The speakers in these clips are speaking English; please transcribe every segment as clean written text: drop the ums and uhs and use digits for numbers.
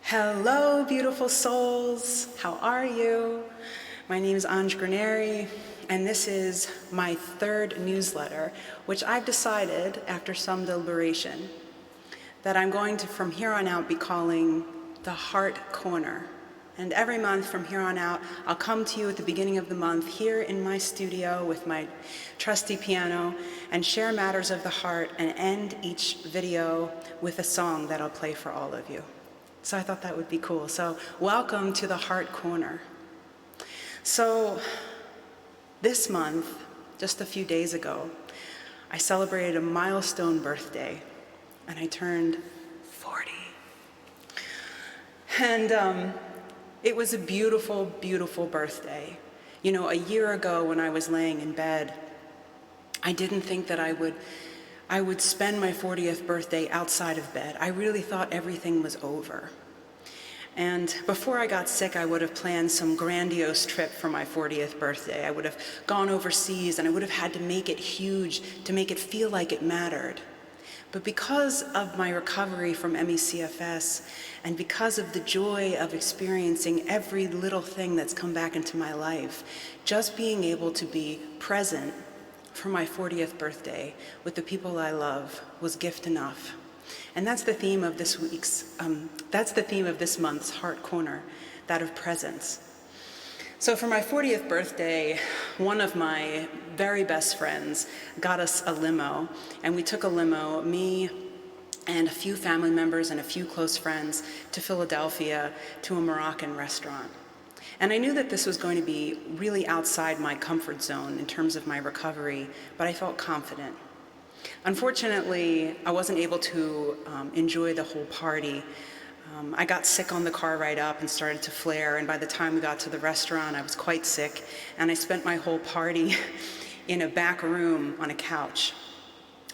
Hello, beautiful souls. How are you? My name is Anj Graneri, and this is my third newsletter, which I've decided, after some deliberation, that I'm going to, from here on out, be calling the Heart Corner. And every month from here on out, I'll come to you at the beginning of the month here in my studio with my trusty piano and share matters of the heart and end each video with a song that I'll play for all of you. So I thought that would be cool. So welcome to the Heart Corner. So this month, just a few days ago, I celebrated a milestone birthday, and I turned 40. And it was a beautiful, beautiful birthday. You know, a year ago when I was laying in bed, I didn't think that I would spend my 40th birthday outside of bed. I really thought everything was over. And before I got sick, I would have planned some grandiose trip for my 40th birthday. I would have gone overseas, and I would have had to make it huge to make it feel like it mattered. But because of my recovery from ME/CFS, and because of the joy of experiencing every little thing that's come back into my life, just being able to be present for my 40th birthday with the people I love was gift enough. And that's the theme of this month's Heart Corner, that of presence. So for my 40th birthday, one of my very best friends got us a limo, and we took a limo, me and a few family members and a few close friends, to Philadelphia to a Moroccan restaurant. And I knew that this was going to be really outside my comfort zone in terms of my recovery, but I felt confident. Unfortunately, I wasn't able to enjoy the whole party. I got sick on the car ride up and started to flare, and by the time we got to the restaurant, I was quite sick, and I spent my whole party in a back room on a couch,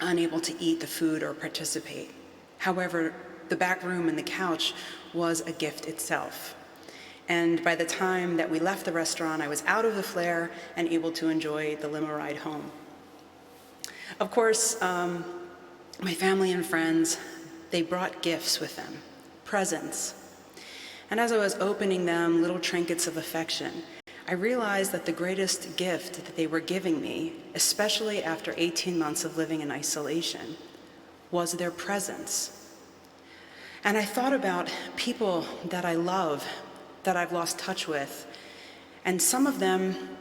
unable to eat the food or participate. However, the back room and the couch was a gift itself. And by the time that we left the restaurant, I was out of the flare and able to enjoy the limo ride home. Of course, my family and friends, they brought gifts with them, presents. And as I was opening them, little trinkets of affection, I realized that the greatest gift that they were giving me, especially after 18 months of living in isolation, was their presence. And I thought about people that I love, that I've lost touch with, and some of them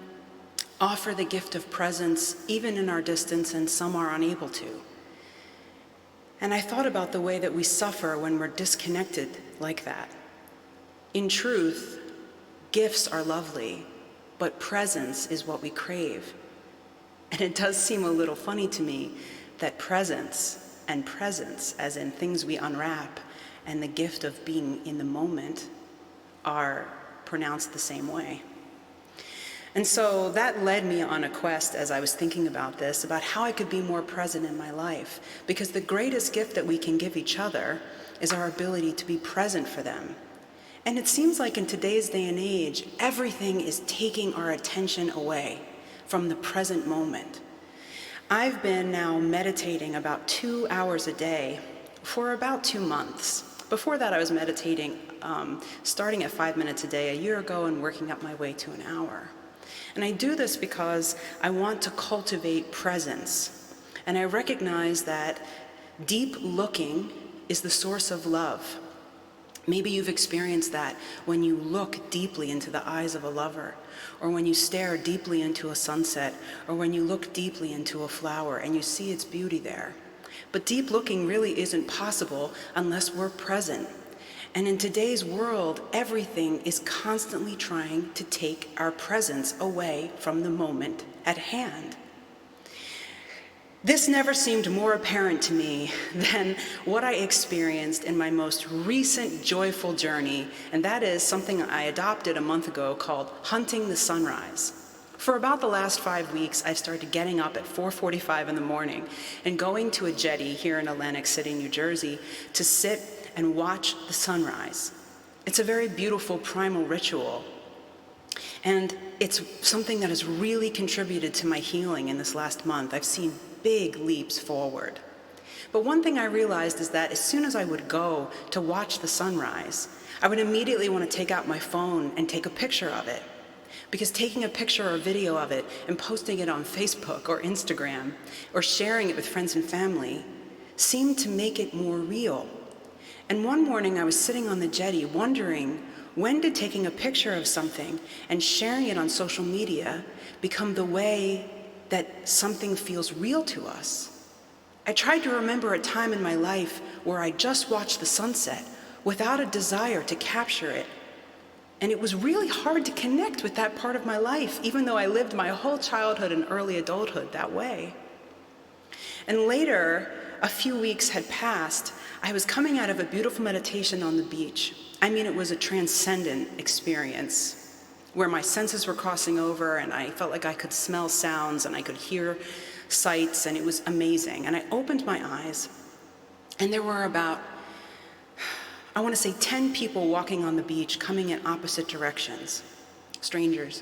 offer the gift of presence even in our distance, and some are unable to. And I thought about the way that we suffer when we're disconnected like that. In truth, gifts are lovely, but presence is what we crave. And it does seem a little funny to me that presence and presence, as in things we unwrap, and the gift of being in the moment are pronounced the same way. And so that led me on a quest as I was thinking about this, about how I could be more present in my life. Because the greatest gift that we can give each other is our ability to be present for them. And it seems like in today's day and age, everything is taking our attention away from the present moment. I've been now meditating about 2 hours a day for about 2 months. Before that, I was meditating, starting at 5 minutes a day a year ago and working up my way to an hour. And I do this because I want to cultivate presence. And I recognize that deep looking is the source of love. Maybe you've experienced that when you look deeply into the eyes of a lover, or when you stare deeply into a sunset, or when you look deeply into a flower and you see its beauty there. But deep looking really isn't possible unless we're present. And in today's world, everything is constantly trying to take our presence away from the moment at hand. This never seemed more apparent to me than what I experienced in my most recent joyful journey, and that is something I adopted a month ago called hunting the sunrise. For about the last 5 weeks, I've started getting up at 4:45 in the morning and going to a jetty here in Atlantic City, New Jersey, to sit and watch the sunrise. It's a very beautiful primal ritual. And it's something that has really contributed to my healing in this last month. I've seen big leaps forward. But one thing I realized is that as soon as I would go to watch the sunrise, I would immediately want to take out my phone and take a picture of it. Because taking a picture or video of it and posting it on Facebook or Instagram or sharing it with friends and family seemed to make it more real. And one morning I was sitting on the jetty wondering, when did taking a picture of something and sharing it on social media become the way that something feels real to us? I tried to remember a time in my life where I just watched the sunset without a desire to capture it. And it was really hard to connect with that part of my life, even though I lived my whole childhood and early adulthood that way. And later, a few weeks had passed, I was coming out of a beautiful meditation on the beach. I mean, it was a transcendent experience where my senses were crossing over and I felt like I could smell sounds and I could hear sights, and it was amazing. And I opened my eyes and there were about, I want to say 10 people walking on the beach coming in opposite directions, strangers.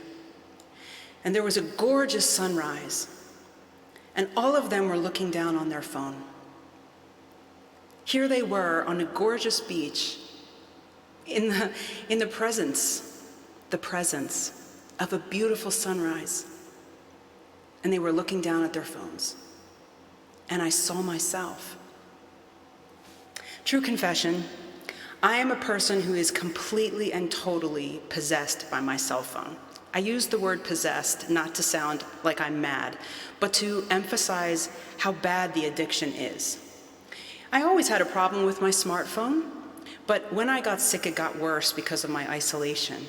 And there was a gorgeous sunrise, and all of them were looking down on their phone. Here they were on a gorgeous beach in the presence of a beautiful sunrise. And they were looking down at their phones. And I saw myself. True confession, I am a person who is completely and totally possessed by my cell phone. I use the word possessed not to sound like I'm mad, but to emphasize how bad the addiction is. I always had a problem with my smartphone, but when I got sick, it got worse because of my isolation.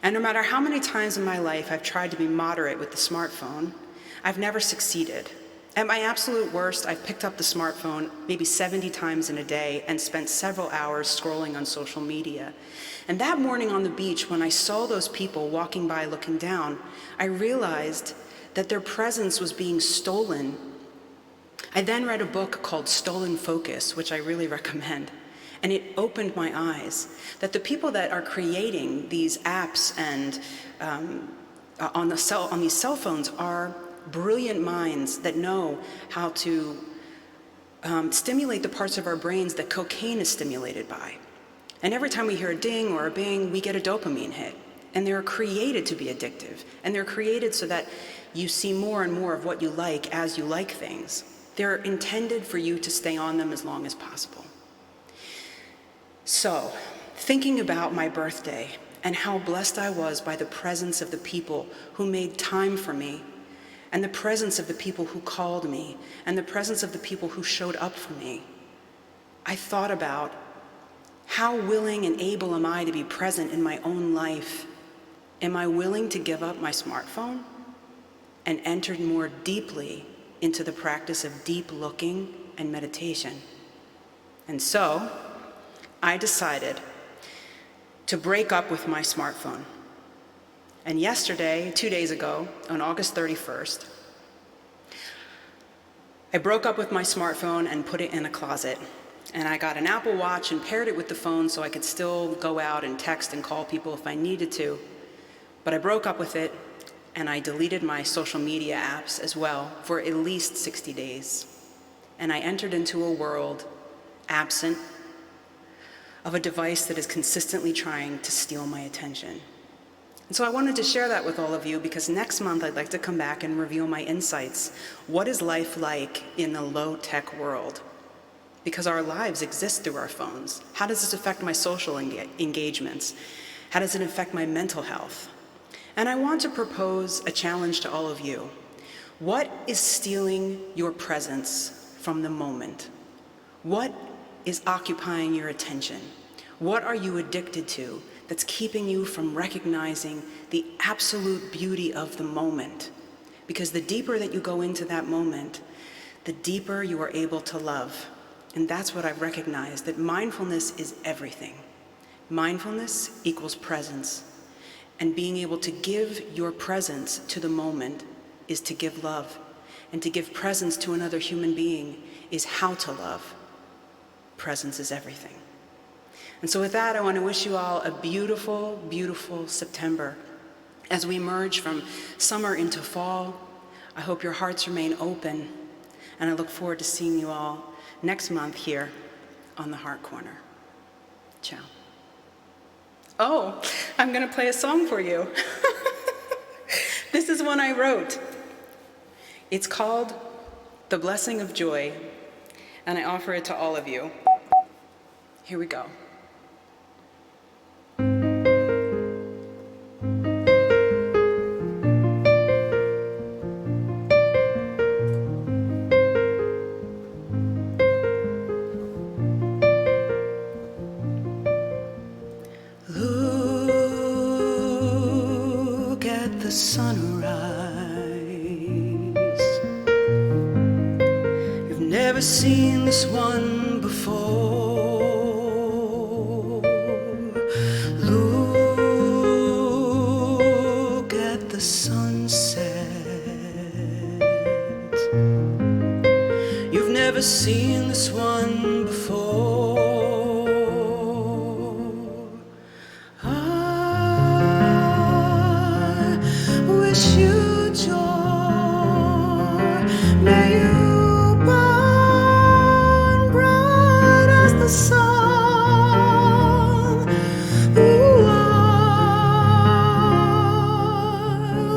And no matter how many times in my life I've tried to be moderate with the smartphone, I've never succeeded. At my absolute worst, I've picked up the smartphone maybe 70 times in a day and spent several hours scrolling on social media. And that morning on the beach, when I saw those people walking by looking down, I realized that their presence was being stolen. I then read a book called Stolen Focus, which I really recommend. And it opened my eyes that the people that are creating these apps and on these cell phones are brilliant minds that know how to stimulate the parts of our brains that cocaine is stimulated by. And every time we hear a ding or a bing, we get a dopamine hit. And they're created to be addictive. And they're created so that you see more and more of what you like as you like things. They're intended for you to stay on them as long as possible. So, thinking about my birthday and how blessed I was by the presence of the people who made time for me, and the presence of the people who called me, and the presence of the people who showed up for me, I thought about how willing and able am I to be present in my own life? Am I willing to give up my smartphone and enter more deeply into the practice of deep looking and meditation? And so, I decided to break up with my smartphone. And yesterday, 2 days ago, on August 31st, I broke up with my smartphone and put it in a closet. And I got an Apple Watch and paired it with the phone so I could still go out and text and call people if I needed to. But I broke up with it, and I deleted my social media apps as well for at least 60 days. And I entered into a world absent of a device that is consistently trying to steal my attention. And so I wanted to share that with all of you because next month I'd like to come back and reveal my insights. What is life like in the low-tech world? Because our lives exist through our phones. How does this affect my social engagements? How does it affect my mental health? And I want to propose a challenge to all of you. What is stealing your presence from the moment? What is occupying your attention? What are you addicted to that's keeping you from recognizing the absolute beauty of the moment? Because the deeper that you go into that moment, the deeper you are able to love. And that's what I've recognized, that mindfulness is everything. Mindfulness equals presence. And being able to give your presence to the moment is to give love. And to give presence to another human being is how to love. Presence is everything. And so with that, I want to wish you all a beautiful, beautiful September. As we emerge from summer into fall, I hope your hearts remain open, and I look forward to seeing you all next month here on the Heart Corner. Ciao. Oh, I'm going to play a song for you. This is one I wrote. It's called The Blessing of Joy, and I offer it to all of you. Here we go. Look at the sunrise. You've never seen this one before. Look at the sunset. You've never seen this one before. Wish you joy. May you burn bright as the sun. Ooh, I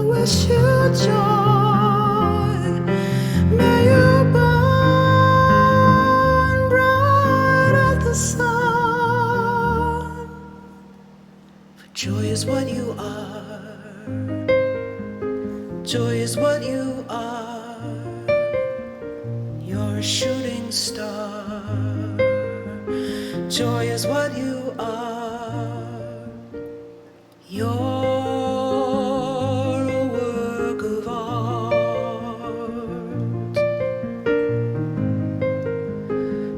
wish you joy. May you burn bright as the sun. For joy is what you are. Joy is what you are. You're a shooting star. Joy is what you are. You're a work of art,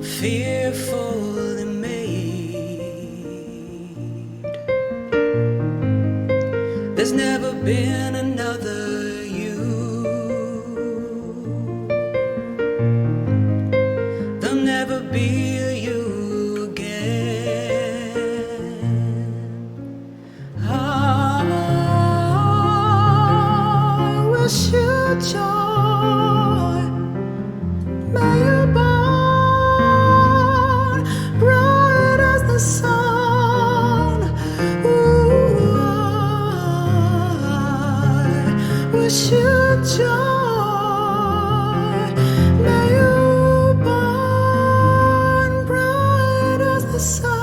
fearfully made. There's never been another you. There'll never be a you again. I wish you joy. May you burn bright as the sun. Ooh, I wish you joy. May you burn bright as the sun.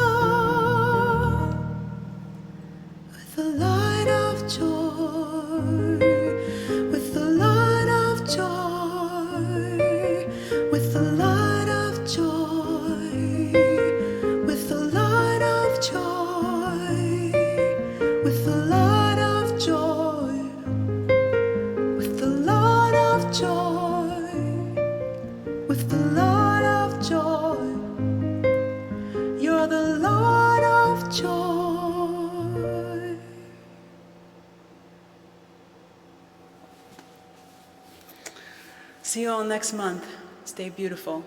With the light of joy, with the light of joy, with the light of joy, with the light of joy, with the light of joy, with the light of joy, with the light of joy. You're the light of joy. See you all next month. Stay beautiful.